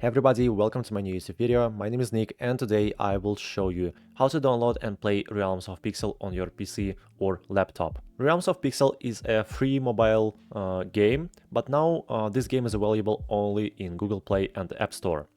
Hey everybody, welcome to my new YouTube video. My name is Nick and today I will show you how to download and play Realms of Pixel on your PC or laptop. Realms of Pixel is a free mobile game, but now this game is available only in Google Play and App Store.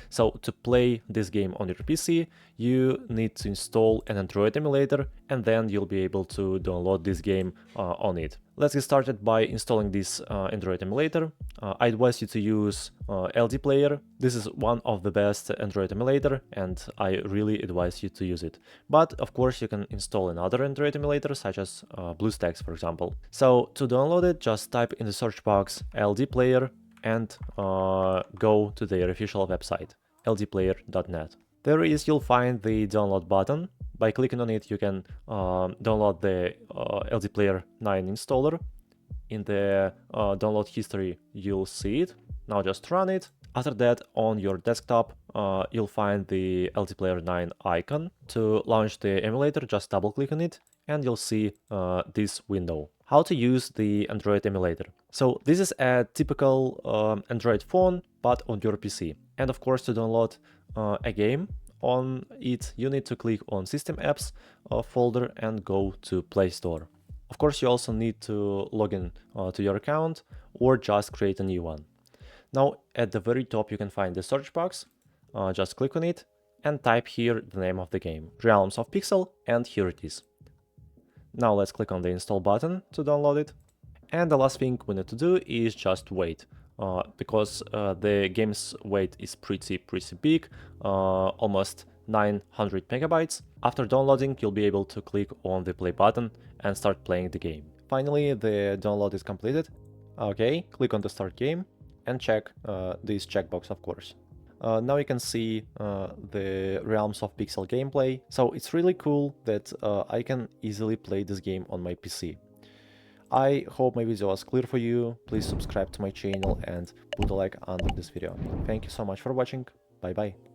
So to play this game on your PC, you need to install an Android emulator and then you'll be able to download this game on it. Let's get started by installing this Android emulator. I advise you to use LD Player. This is one of the best Android emulator and I really advise you to use it. But of course you can install another Android emulator such as BlueStacks, for example. So to download it, just type in the search box LD Player and go to their official website, ldplayer.net. There you'll find the download button. By clicking on it, you can download the LD Player 9 installer. In the download history, you'll see it. Now just run it. After that, on your desktop, you'll find the LD Player 9 icon. To launch the emulator, just double click on it and you'll see this window. How to use the Android emulator. So this is a typical Android phone, but on your PC. And of course, to download a game on it, you need to click on System Apps folder and go to Play Store. Of course, you also need to log in to your account or just create a new one. Now, at the very top, you can find the search box. Just click on it and type here the name of the game, Realms of Pixel, and here it is. Now let's click on the install button to download it. And the last thing we need to do is just wait, because the game's weight is pretty big, almost 900 megabytes. After downloading, you'll be able to click on the play button and start playing the game. Finally, the download is completed. Okay, click on the start game and check this checkbox, of course. Now you can see the Realms of Pixel gameplay. So it's really cool that I can easily play this game on my PC. I hope my video was clear for you. Please subscribe to my channel and put a like under this video. Thank you so much for watching. Bye bye.